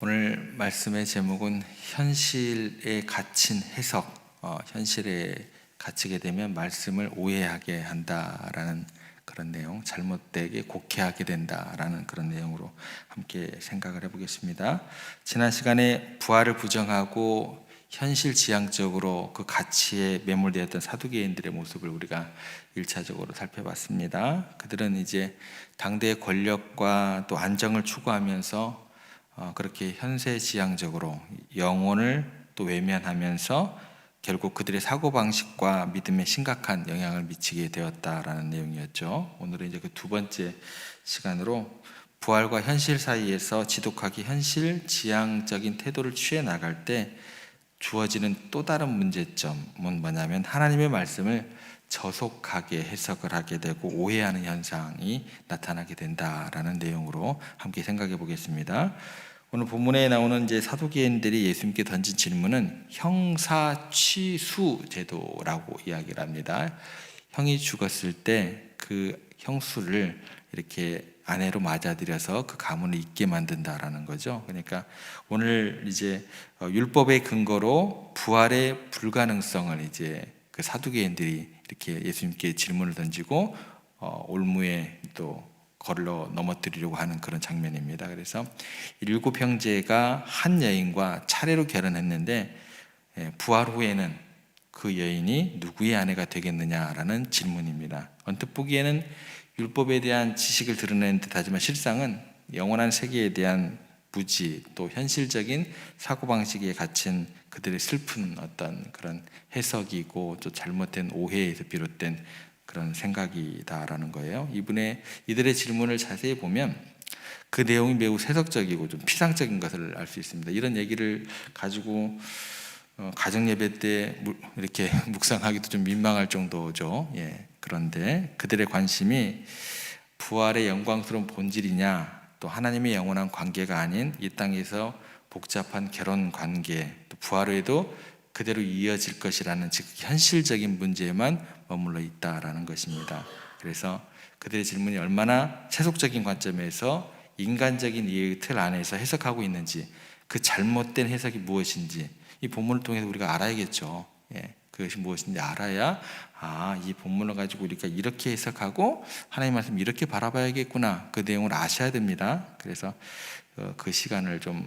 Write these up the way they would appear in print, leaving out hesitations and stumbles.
오늘 말씀의 제목은 현실에 갇힌 해석, 현실에 갇히게 되면 말씀을 오해하게 한다라는 그런 내용, 잘못되게 곡해하게 된다라는 그런 내용으로 함께 생각을 해보겠습니다. 지난 시간에 부활을 부정하고 현실 지향적으로 그 가치에 매몰되었던 사두개인들의 모습을 우리가 1차적으로 살펴봤습니다. 그들은 이제 당대의 권력과 또 안정을 추구하면서 그렇게 현세지향적으로 영혼을 또 외면하면서 결국 그들의 사고방식과 믿음에 심각한 영향을 미치게 되었다라는 내용이었죠. 오늘은 이제 그 두 번째 시간으로 부활과 현실 사이에서 지독하게 현실지향적인 태도를 취해 나갈 때 주어지는 또 다른 문제점은 뭐냐면 하나님의 말씀을 저속하게 해석을 하게 되고 오해하는 현상이 나타나게 된다라는 내용으로 함께 생각해 보겠습니다. 오늘 본문에 나오는 이제 사두개인들이 예수님께 던진 질문은 형사취수 제도라고 이야기를 합니다. 형이 죽었을 때 그 형수를 이렇게 아내로 맞아들여서 그 가문을 잇게 만든다라는 거죠. 그러니까 오늘 이제 율법의 근거로 부활의 불가능성을 이제 그 사두개인들이 이렇게 예수님께 질문을 던지고 올무에 또 걸러 넘어뜨리려고 하는 그런 장면입니다. 그래서 7 형제가 한 여인과 차례로 결혼했는데 부활 후에는 그 여인이 누구의 아내가 되겠느냐라는 질문입니다. 언뜻 보기에는 율법에 대한 지식을 드러내는 듯하지만 실상은 영원한 세계에 대한 무지 또 현실적인 사고방식에 갇힌 그들의 슬픈 어떤 그런 해석이고 또 잘못된 오해에서 비롯된 그런 생각이다라는 거예요. 이들의 질문을 자세히 보면 그 내용이 매우 세속적이고 좀 피상적인 것을 알 수 있습니다. 이런 얘기를 가지고 가정 예배 때 이렇게 묵상하기도 좀 민망할 정도죠. 그런데 그들의 관심이 부활의 영광스러운 본질이냐, 또 하나님의 영원한 관계가 아닌 이 땅에서 복잡한 결혼 관계, 또 부활 후에도 그대로 이어질 것이라는 즉 현실적인 문제에만 머물러 있다라는 것입니다. 그래서 그들의 질문이 얼마나 세속적인 관점에서 인간적인 이해의 틀 안에서 해석하고 있는지, 그 잘못된 해석이 무엇인지 이 본문을 통해서 우리가 알아야겠죠. 그것이 무엇인지 알아야 이 본문을 가지고 우리가 이렇게 해석하고 하나님 말씀 이렇게 바라봐야겠구나, 그 내용을 아셔야 됩니다. 그래서 그 시간을 좀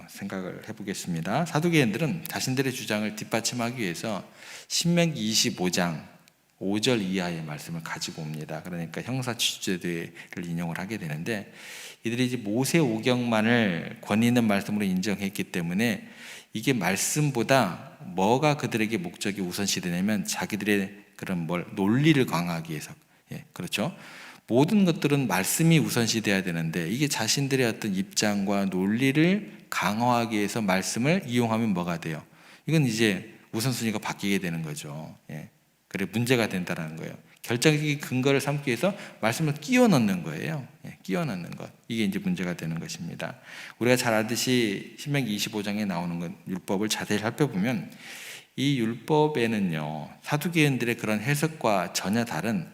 생각을 해보겠습니다. 사두개인들은 자신들의 주장을 뒷받침하기 위해서 신명기 25장 5절 이하의 말씀을 가지고 옵니다. 그러니까 형사취수제도를 인용을 하게 되는데, 이들이 이제 모세 오경만을 권위 있는 말씀으로 인정했기 때문에 이게 말씀보다 뭐가 그들에게 목적이 우선시되냐면 자기들의 그런 논리를 강화하기 위해서, 그렇죠. 모든 것들은 말씀이 우선시돼야 되는데 이게 자신들의 어떤 입장과 논리를 강화하기 위해서 말씀을 이용하면 뭐가 돼요? 이건 이제 우선순위가 바뀌게 되는 거죠. 그래 문제가 된다는 거예요. 결정적인 근거를 삼기 위해서 말씀을 끼워 넣는 거예요. 끼워 넣는 것. 이게 이제 문제가 되는 것입니다. 우리가 잘 알듯이 신명기 25장에 나오는 건 율법을 자세히 살펴보면 이 율법에는요, 사두개인들의 그런 해석과 전혀 다른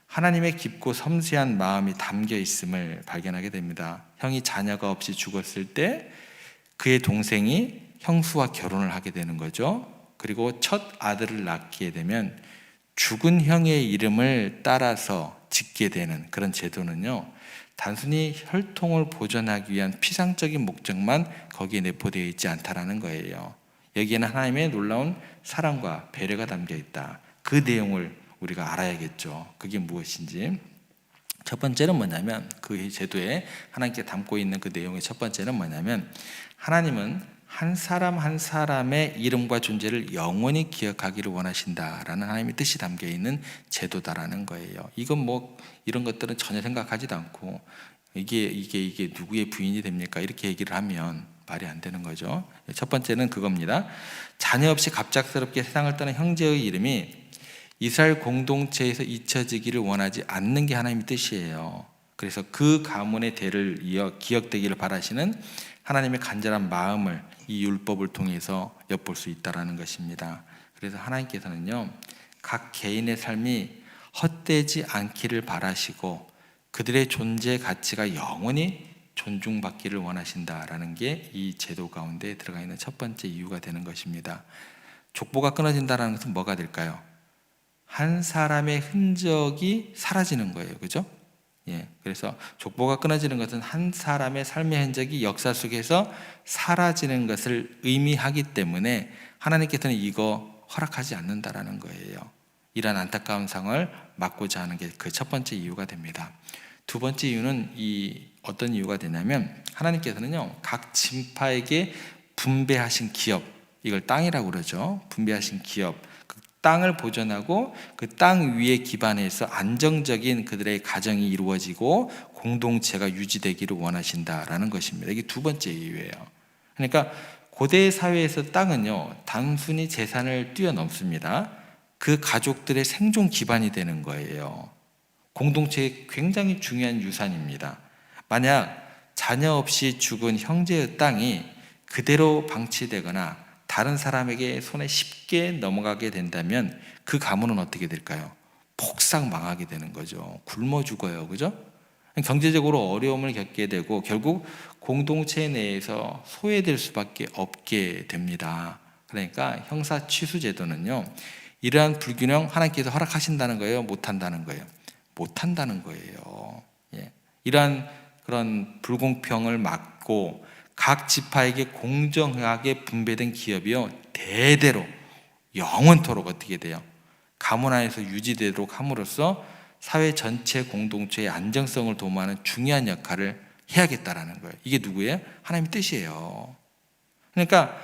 하나님의 깊고 섬세한 마음이 담겨 있음을 발견하게 됩니다. 형이 자녀가 없이 죽었을 때 그의 동생이 형수와 결혼을 하게 되는 거죠. 그리고 첫 아들을 낳게 되면 죽은 형의 이름을 따라서 짓게 되는 그런 제도는요, 단순히 혈통을 보존하기 위한 피상적인 목적만 거기에 내포되어 있지 않다라는 거예요. 여기에는 하나님의 놀라운 사랑과 배려가 담겨 있다. 그 내용을 우리가 알아야겠죠. 그게 무엇인지. 첫 번째는 뭐냐면, 그 제도에 하나님께 담고 있는 그 내용의 첫 번째는 뭐냐면, 하나님은 한 사람 한 사람의 이름과 존재를 영원히 기억하기를 원하신다라는 하나님의 뜻이 담겨 있는 제도다라는 거예요. 이건 이런 것들은 전혀 생각하지도 않고 이게 누구의 부인이 됩니까? 이렇게 얘기를 하면 말이 안 되는 거죠. 첫 번째는 그겁니다. 자녀 없이 갑작스럽게 세상을 떠난 형제의 이름이 이스라엘 공동체에서 잊혀지기를 원하지 않는 게 하나님의 뜻이에요. 그래서 그 가문의 대를 이어 기억되기를 바라시는 하나님의 간절한 마음을 이 율법을 통해서 엿볼 수 있다는 것입니다. 그래서 하나님께서는요, 각 개인의 삶이 헛되지 않기를 바라시고 그들의 존재 가치가 영원히 존중받기를 원하신다라는 게 이 제도 가운데 들어가 있는 첫 번째 이유가 되는 것입니다. 족보가 끊어진다는 것은 뭐가 될까요? 한 사람의 흔적이 사라지는 거예요. 그죠? 예, 그래서 족보가 끊어지는 것은 한 사람의 삶의 흔적이 역사 속에서 사라지는 것을 의미하기 때문에 하나님께서는 이거 허락하지 않는다라는 거예요. 이러한 안타까운 상을 막고자 하는 게 그 첫 번째 이유가 됩니다. 두 번째 이유는 어떤 이유가 되냐면 하나님께서는요, 각 진파에게 분배하신 기업, 이걸 땅이라고 그러죠. 분배하신 기업, 그 땅을 보존하고 그 땅 위에 기반해서 안정적인 그들의 가정이 이루어지고 공동체가 유지되기를 원하신다라는 것입니다. 이게 두 번째 이유예요. 그러니까 고대 사회에서 땅은요, 단순히 재산을 뛰어넘습니다. 그 가족들의 생존 기반이 되는 거예요. 공동체의 굉장히 중요한 유산입니다. 만약 자녀 없이 죽은 형제의 땅이 그대로 방치되거나 다른 사람에게 손에 쉽게 넘어가게 된다면 그 가문은 어떻게 될까요? 폭삭 망하게 되는 거죠. 굶어 죽어요. 그죠? 경제적으로 어려움을 겪게 되고 결국 공동체 내에서 소외될 수밖에 없게 됩니다. 그러니까 형사 취수 제도는요, 이러한 불균형 하나님께서 허락하신다는 거예요? 못한다는 거예요? 못한다는 거예요. 예. 이러한 그런 불공평을 막고 각 지파에게 공정하게 분배된 기업이요, 대대로 영원토록 어떻게 돼요? 가문 안에서 유지되도록 함으로써 사회 전체 공동체의 안정성을 도모하는 중요한 역할을 해야겠다라는 거예요. 이게 누구예요? 하나님의 뜻이에요. 그러니까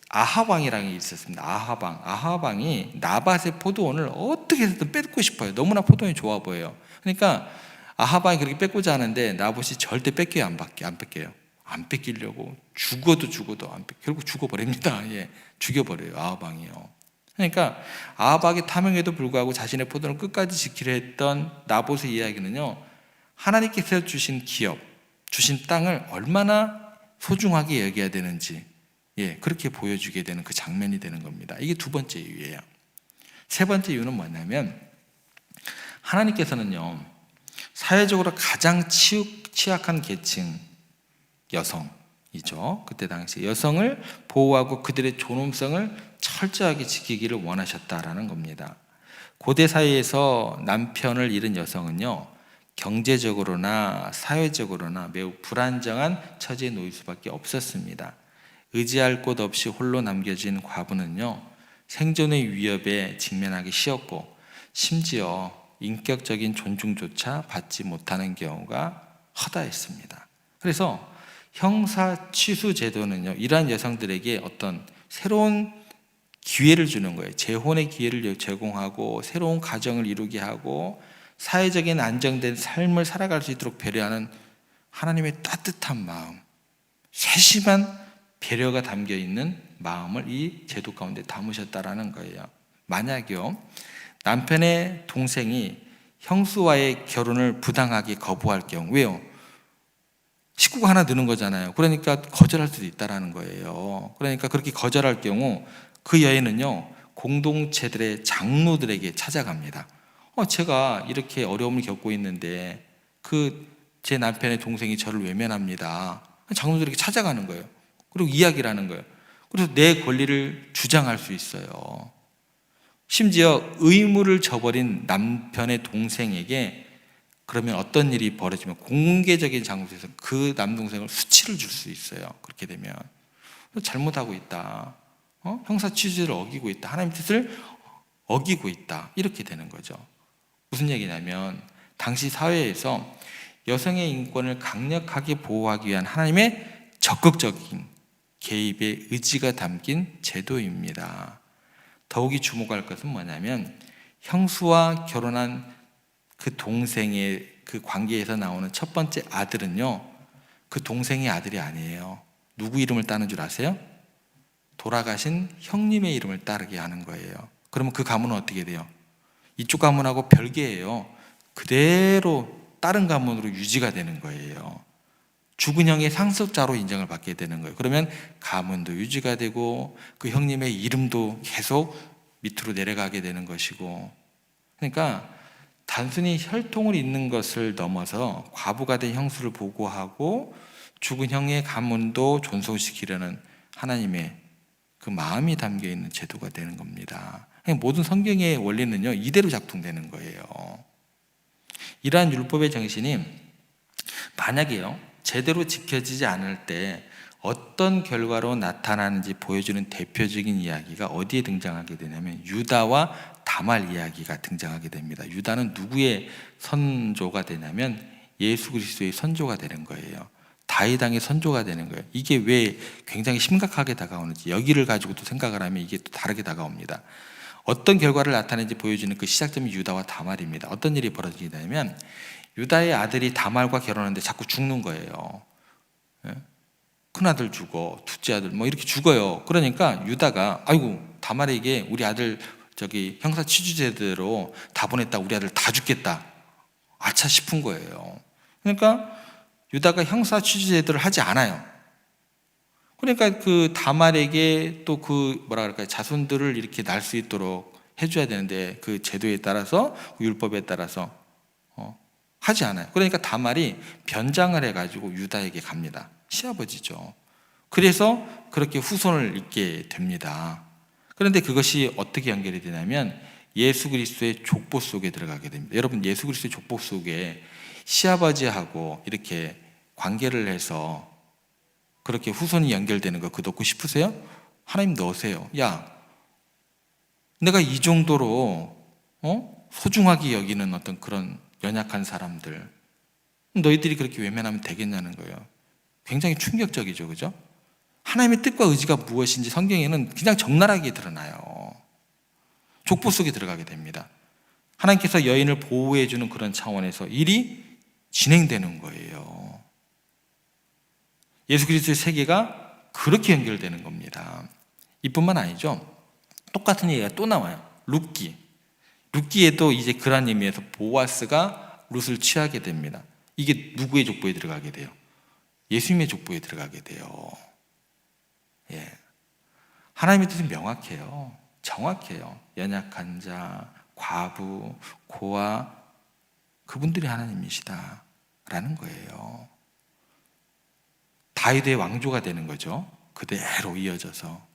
아합 왕이라는 게 있었습니다. 아합 왕이 나밧의 포도원을 어떻게 해서든 뺏고 싶어요. 너무나 포도원이 좋아 보여요. 그러니까 아합 왕이 그렇게 뺏고자 하는데 나봇이 절대 뺏겨요, 안 뺏겨요? 안 뺏기려고 죽어도 안 뺏겨. 결국 죽어버립니다. 예, 죽여버려요, 아합 왕이요. 그러니까 아합 왕의 탐욕에도 불구하고 자신의 포도원을 끝까지 지키려 했던 나봇의 이야기는요, 하나님께서 주신 기업, 주신 땅을 얼마나 소중하게 여겨야 되는지, 예, 그렇게 보여주게 되는 그 장면이 되는 겁니다. 이게 두 번째 이유예요. 세 번째 이유는 뭐냐면 하나님께서는요, 사회적으로 가장 취약한 계층, 여성이죠. 그때 당시 여성을 보호하고 그들의 존엄성을 철저하게 지키기를 원하셨다라는 겁니다. 고대 사회에서 남편을 잃은 여성은요, 경제적으로나 사회적으로나 매우 불안정한 처지에 놓일 수밖에 없었습니다. 의지할 곳 없이 홀로 남겨진 과부는요, 생존의 위협에 직면하기 쉬웠고 심지어 인격적인 존중조차 받지 못하는 경우가 허다했습니다. 그래서 형사 취수 제도는요, 이러한 여성들에게 어떤 새로운 기회를 주는 거예요. 재혼의 기회를 제공하고 새로운 가정을 이루게 하고 사회적인 안정된 삶을 살아갈 수 있도록 배려하는 하나님의 따뜻한 마음, 세심한 배려가 담겨 있는 마음을 이 제도 가운데 담으셨다라는 거예요. 만약요, 남편의 동생이 형수와의 결혼을 부당하게 거부할 경우, 왜요? 식구가 하나 느는 거잖아요. 그러니까 거절할 수도 있다라는 거예요. 그러니까 그렇게 거절할 경우 그 여인은요, 공동체들의 장로들에게 찾아갑니다. 제가 이렇게 어려움을 겪고 있는데 제 남편의 동생이 저를 외면합니다. 장로들에게 찾아가는 거예요. 그리고 이야기를 하는 거예요. 그래서 내 권리를 주장할 수 있어요. 심지어 의무를 저버린 남편의 동생에게 그러면 어떤 일이 벌어지면 공개적인 장소에서 그 남동생을 수치를 줄 수 있어요. 그렇게 되면 잘못하고 있다, 형사 취지를 어기고 있다, 하나님의 뜻을 어기고 있다, 이렇게 되는 거죠. 무슨 얘기냐면 당시 사회에서 여성의 인권을 강력하게 보호하기 위한 하나님의 적극적인 개입의 의지가 담긴 제도입니다. 더욱이 주목할 것은 뭐냐면 형수와 결혼한 그 동생의 그 관계에서 나오는 첫 번째 아들은요, 그 동생의 아들이 아니에요. 누구 이름을 따는 줄 아세요? 돌아가신 형님의 이름을 따르게 하는 거예요. 그러면 그 가문은 어떻게 돼요? 이쪽 가문하고 별개예요. 그대로 다른 가문으로 유지가 되는 거예요. 죽은 형의 상속자로 인정을 받게 되는 거예요. 그러면 가문도 유지가 되고 그 형님의 이름도 계속 밑으로 내려가게 되는 것이고, 그러니까 단순히 혈통을 잇는 것을 넘어서 과부가 된 형수를 보고하고 죽은 형의 가문도 존속시키려는 하나님의 그 마음이 담겨 있는 제도가 되는 겁니다. 모든 성경의 원리는요, 이대로 작동되는 거예요. 이러한 율법의 정신이 만약에요, 제대로 지켜지지 않을 때 어떤 결과로 나타나는지 보여주는 대표적인 이야기가 어디에 등장하게 되냐면 유다와 다말 이야기가 등장하게 됩니다. 유다는 누구의 선조가 되냐면 예수 그리스도의 선조가 되는 거예요. 다윗 왕의 선조가 되는 거예요. 이게 왜 굉장히 심각하게 다가오는지 여기를 가지고도 생각을 하면 이게 또 다르게 다가옵니다. 어떤 결과를 나타내는지 보여주는 그 시작점이 유다와 다말입니다. 어떤 일이 벌어지냐면 유다의 아들이 다말과 결혼하는데 자꾸 죽는 거예요. 큰아들 죽어, 둘째 아들 뭐 이렇게 죽어요. 그러니까 유다가 아이고 다말에게 우리 아들 형사 취주제대로 다 보냈다, 우리 아들 다 죽겠다, 아차 싶은 거예요. 그러니까 유다가 형사 취주제대로 하지 않아요. 그러니까 그 다말에게 또 그 뭐라 그럴까요, 자손들을 이렇게 날 수 있도록 해줘야 되는데 그 제도에 따라서, 율법에 따라서 하지 않아요. 그러니까 다말이 변장을 해가지고 유다에게 갑니다. 시아버지죠. 그래서 그렇게 후손을 잇게 됩니다. 그런데 그것이 어떻게 연결이 되냐면 예수 그리스도의 족보 속에 들어가게 됩니다. 여러분, 예수 그리스도의 족보 속에 시아버지하고 이렇게 관계를 해서 그렇게 후손이 연결되는 거 그거 넣고 싶으세요? 하나님 넣으세요. 야, 내가 이 정도로 소중하게 여기는 어떤 그런 연약한 사람들, 너희들이 그렇게 외면하면 되겠냐는 거예요. 굉장히 충격적이죠, 그죠? 하나님의 뜻과 의지가 무엇인지 성경에는 그냥 적나라하게 드러나요. 족보 속에 들어가게 됩니다. 하나님께서 여인을 보호해주는 그런 차원에서 일이 진행되는 거예요. 예수 그리스도의 세계가 그렇게 연결되는 겁니다. 이뿐만 아니죠. 똑같은 얘기가 또 나와요. 룻기에도 이제 그런 의미에서 보아스가 룻을 취하게 됩니다. 이게 누구의 족보에 들어가게 돼요? 예수님의 족보에 들어가게 돼요. 예. 하나님의 뜻은 명확해요. 정확해요. 연약한 자, 과부, 고아, 그분들이 하나님이시다라는 거예요. 다윗의 왕조가 되는 거죠. 그대로 이어져서.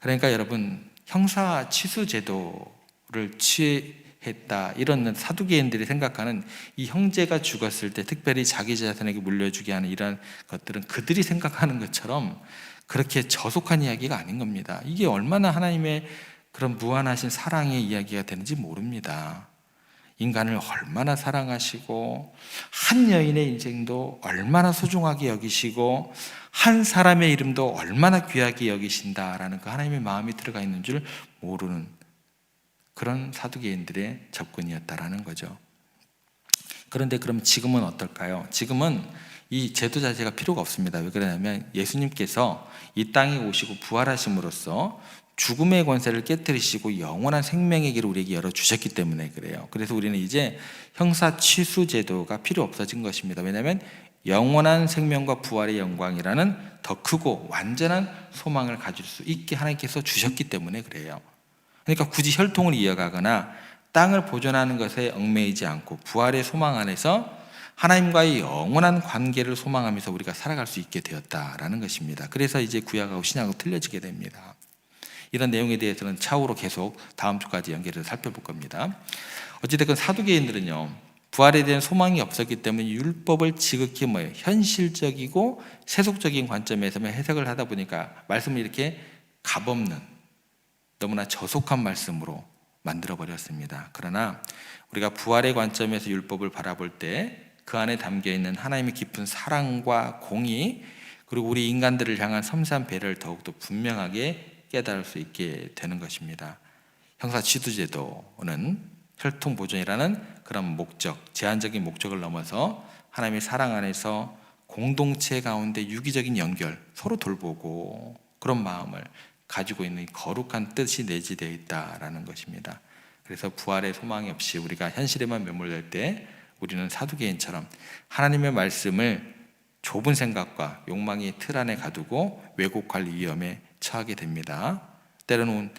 그러니까 여러분, 형사 취수 제도를 취했다, 이런 사두개인들이 생각하는 이 형제가 죽었을 때 특별히 자기 자손에게 물려주게 하는 이런 것들은 그들이 생각하는 것처럼 그렇게 저속한 이야기가 아닌 겁니다. 이게 얼마나 하나님의 그런 무한하신 사랑의 이야기가 되는지 모릅니다. 인간을 얼마나 사랑하시고 한 여인의 인생도 얼마나 소중하게 여기시고 한 사람의 이름도 얼마나 귀하게 여기신다라는 그 하나님의 마음이 들어가 있는 줄 모르는 그런 사두개인들의 접근이었다라는 거죠. 그런데 그럼 지금은 어떨까요? 지금은 이 제도 자체가 필요가 없습니다. 왜 그러냐면 예수님께서 이 땅에 오시고 부활하심으로써 죽음의 권세를 깨뜨리시고 영원한 생명의 길을 우리에게 열어주셨기 때문에 그래요. 그래서 우리는 이제 형사 취수 제도가 필요 없어진 것입니다. 왜냐하면 영원한 생명과 부활의 영광이라는 더 크고 완전한 소망을 가질 수 있게 하나님께서 주셨기 때문에 그래요. 그러니까 굳이 혈통을 이어가거나 땅을 보존하는 것에 얽매이지 않고 부활의 소망 안에서 하나님과의 영원한 관계를 소망하면서 우리가 살아갈 수 있게 되었다라는 것입니다. 그래서 이제 구약하고 신약하고 틀려지게 됩니다. 이런 내용에 대해서는 차후로 계속 다음 주까지 연결해서 살펴볼 겁니다. 어찌됐건 사두개인들은요, 부활에 대한 소망이 없었기 때문에 율법을 지극히 현실적이고 세속적인 관점에서만 해석을 하다 보니까 말씀을 이렇게 값없는, 너무나 저속한 말씀으로 만들어버렸습니다. 그러나 우리가 부활의 관점에서 율법을 바라볼 때 그 안에 담겨있는 하나님의 깊은 사랑과 공의, 그리고 우리 인간들을 향한 섬세한 배려를 더욱더 분명하게 깨달을 수 있게 되는 것입니다. 형사 취수제도는 혈통 보존이라는 그런 목적, 제한적인 목적을 넘어서 하나님의 사랑 안에서 공동체 가운데 유기적인 연결, 서로 돌보고 그런 마음을 가지고 있는 거룩한 뜻이 내재되어 있다라는 것입니다. 그래서 부활의 소망이 없이 우리가 현실에만 매몰될 때 우리는 사두개인처럼 하나님의 말씀을 좁은 생각과 욕망의 틀 안에 가두고 왜곡할 위험에 처하게 됩니다. 때로는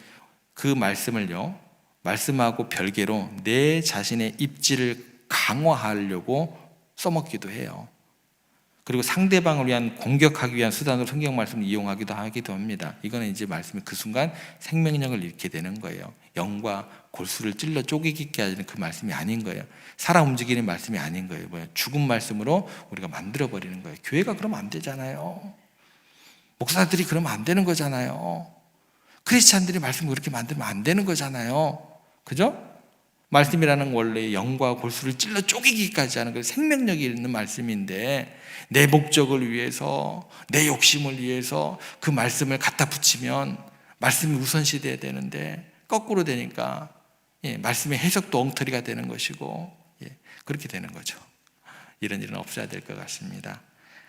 그 말씀을요, 말씀하고 별개로 내 자신의 입지를 강화하려고 써먹기도 해요. 그리고 상대방을 위한 공격하기 위한 수단으로 성경 말씀을 이용하기도 합니다. 이거는 이제 말씀이 그 순간 생명력을 잃게 되는 거예요. 영과 골수를 찔러 쪼개기게 하는 그 말씀이 아닌 거예요. 살아 움직이는 말씀이 아닌 거예요. 뭐야? 죽은 말씀으로 우리가 만들어 버리는 거예요. 교회가 그러면 안 되잖아요. 목사들이 그러면 안 되는 거잖아요. 크리스찬들이 말씀을 그렇게 만들면 안 되는 거잖아요. 그죠? 말씀이라는 원래 영과 골수를 찔러 쪼개기까지 하는 그 생명력이 있는 말씀인데, 내 목적을 위해서, 내 욕심을 위해서 그 말씀을 갖다 붙이면 말씀이 우선시돼야 되는데 거꾸로 되니까 말씀의 해석도 엉터리가 되는 것이고, 그렇게 되는 거죠. 이런 일은 없어야 될 것 같습니다.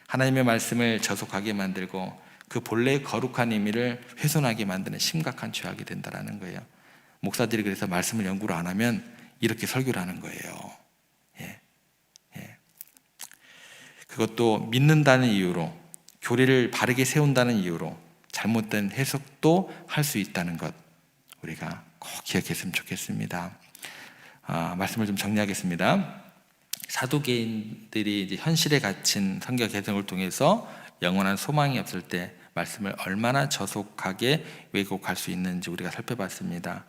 하나님의 말씀을 저속하게 만들고 그 본래의 거룩한 의미를 훼손하게 만드는 심각한 죄악이 된다는 거예요. 목사들이 그래서 말씀을 연구를 안 하면 이렇게 설교를 하는 거예요. 그것도 믿는다는 이유로, 교리를 바르게 세운다는 이유로 잘못된 해석도 할 수 있다는 것, 우리가 꼭 기억했으면 좋겠습니다. 말씀을 좀 정리하겠습니다. 사두개인들이 이제 현실에 갇힌 성경 개성을 통해서 영원한 소망이 없을 때 말씀을 얼마나 저속하게 왜곡할 수 있는지 우리가 살펴봤습니다.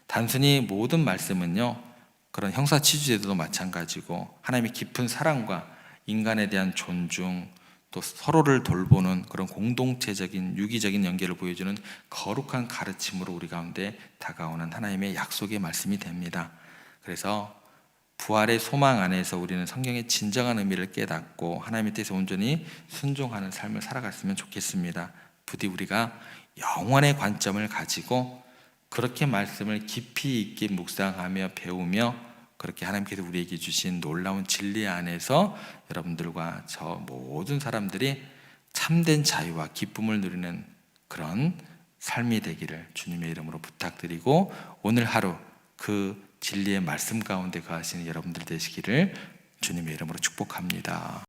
단순히 모든 말씀은요, 그런 형사치주제도도 마찬가지고 하나님의 깊은 사랑과 인간에 대한 존중, 또 서로를 돌보는 그런 공동체적인 유기적인 연계를 보여주는 거룩한 가르침으로 우리 가운데 다가오는 하나님의 약속의 말씀이 됩니다. 그래서 부활의 소망 안에서 우리는 성경의 진정한 의미를 깨닫고 하나님의 뜻에 온전히 순종하는 삶을 살아갔으면 좋겠습니다. 부디 우리가 영원의 관점을 가지고 그렇게 말씀을 깊이 있게 묵상하며 배우며 그렇게 하나님께서 우리에게 주신 놀라운 진리 안에서 여러분들과 저 모든 사람들이 참된 자유와 기쁨을 누리는 그런 삶이 되기를 주님의 이름으로 부탁드리고, 오늘 하루 그 진리의 말씀 가운데 거하시는 여러분들 되시기를 주님의 이름으로 축복합니다.